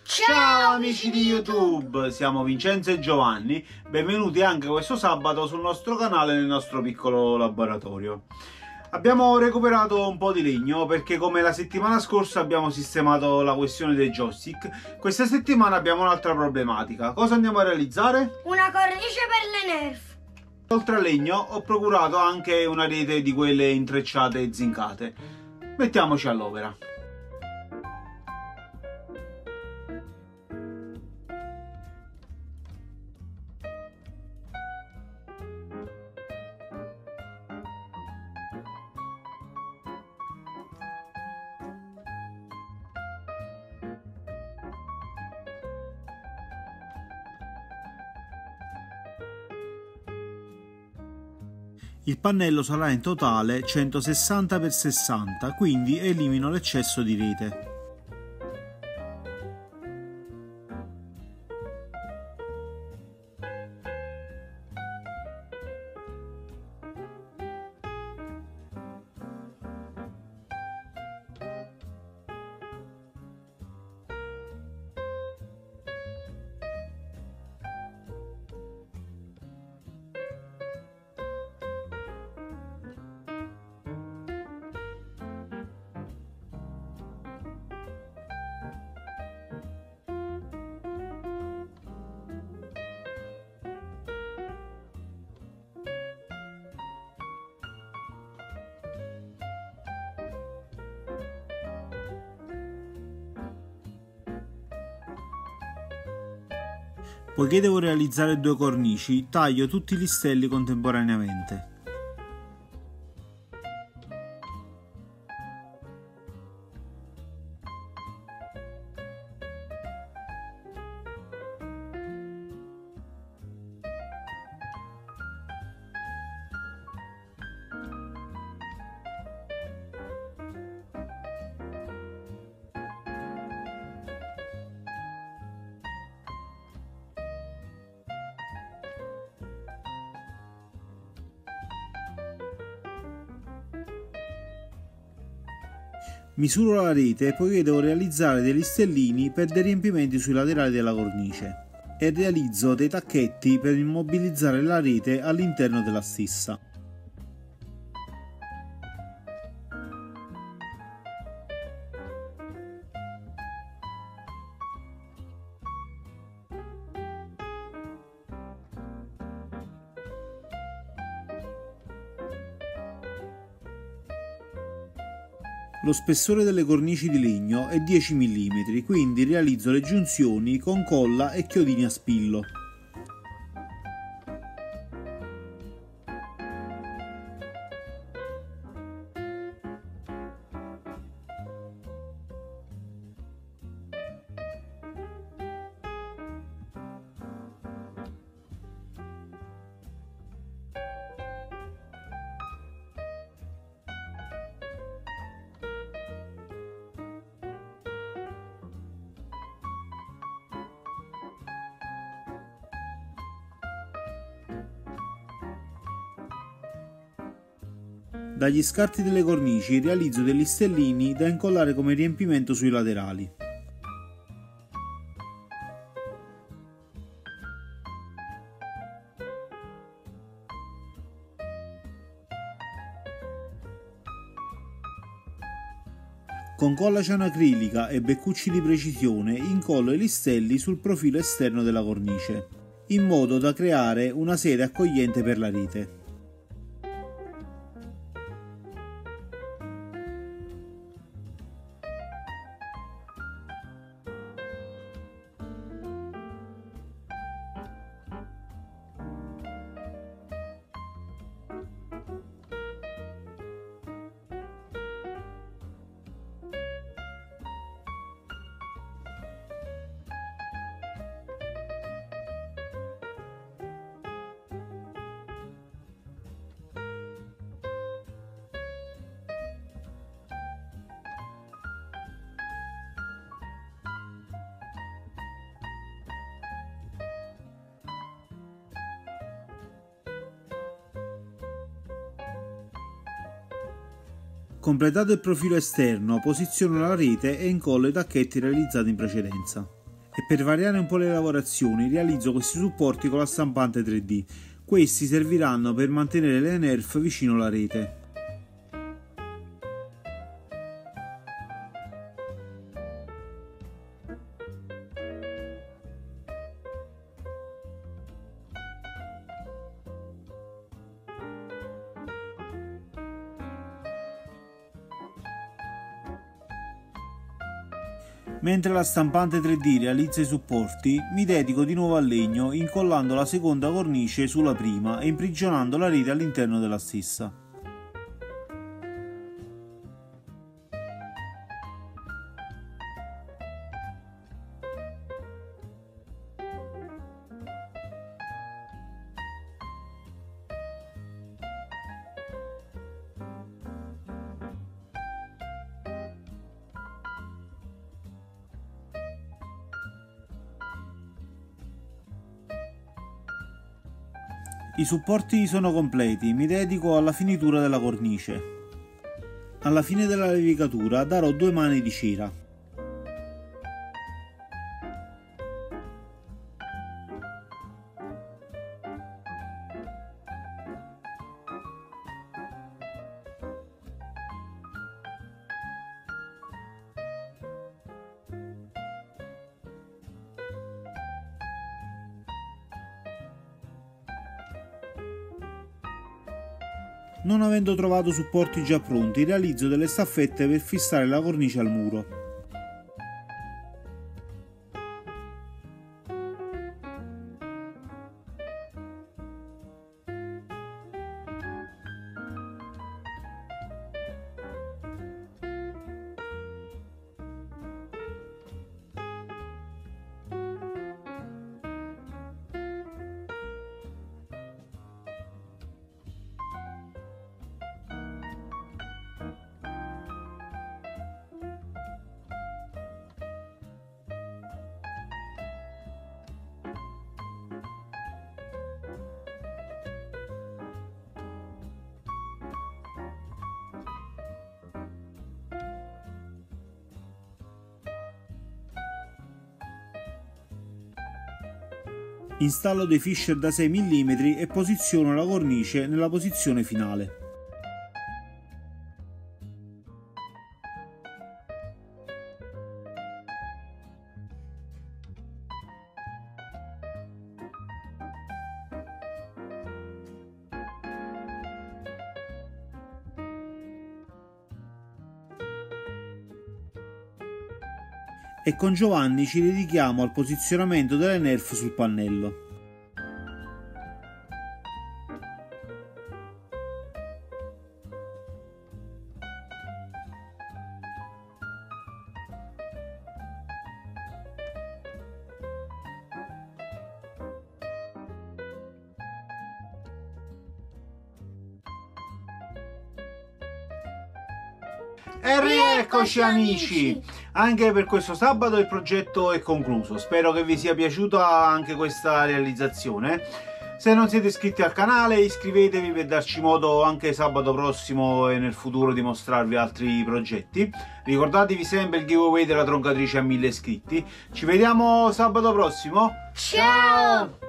Ciao amici di YouTube, siamo Vincenzo e Giovanni, benvenuti anche questo sabato sul nostro canale nel nostro piccolo laboratorio. Abbiamo recuperato un po' di legno perché come la settimana scorsa abbiamo sistemato la questione dei joystick, questa settimana abbiamo un'altra problematica. Cosa andiamo a realizzare? Una cornice per le Nerf. Oltre al legno ho procurato anche una rete di quelle intrecciate e zincate. Mettiamoci all'opera. Il pannello sarà in totale 160 x 60, quindi elimino l'eccesso di rete. Poiché devo realizzare due cornici, taglio tutti gli listelli contemporaneamente. Misuro la rete poiché devo realizzare degli stellini per dei riempimenti sui laterali della cornice e realizzo dei tacchetti per immobilizzare la rete all'interno della stessa. Lo spessore delle cornici di legno è 10 mm, quindi realizzo le giunzioni con colla e chiodini a spillo. Dagli scarti delle cornici realizzo degli stellini da incollare come riempimento sui laterali. Con colla cianoacrilica e beccucci di precisione incollo i listelli sul profilo esterno della cornice, in modo da creare una sede accogliente per la rete. Completato il profilo esterno, posiziono la rete e incollo i tacchetti realizzati in precedenza. E per variare un po' le lavorazioni realizzo questi supporti con la stampante 3D. Questi serviranno per mantenere le Nerf vicino alla rete. Mentre la stampante 3D realizza i supporti, mi dedico di nuovo al legno incollando la seconda cornice sulla prima e imprigionando la rete all'interno della stessa. I supporti sono completi, mi dedico alla finitura della cornice. Alla fine della levigatura darò 2 mani di cera. Non avendo trovato supporti già pronti, realizzo delle staffette per fissare la cornice al muro. Installo dei fisher da 6 mm e posiziono la cornice nella posizione finale. E con Giovanni ci dedichiamo al posizionamento delle Nerf sul pannello. E rieccoci amici! Anche per questo sabato il progetto è concluso. Spero che vi sia piaciuta anche questa realizzazione. Se non siete iscritti al canale iscrivetevi per darci modo anche sabato prossimo e nel futuro di mostrarvi altri progetti. Ricordatevi sempre il giveaway della troncatrice a 1000 iscritti. Ci vediamo sabato prossimo. Ciao!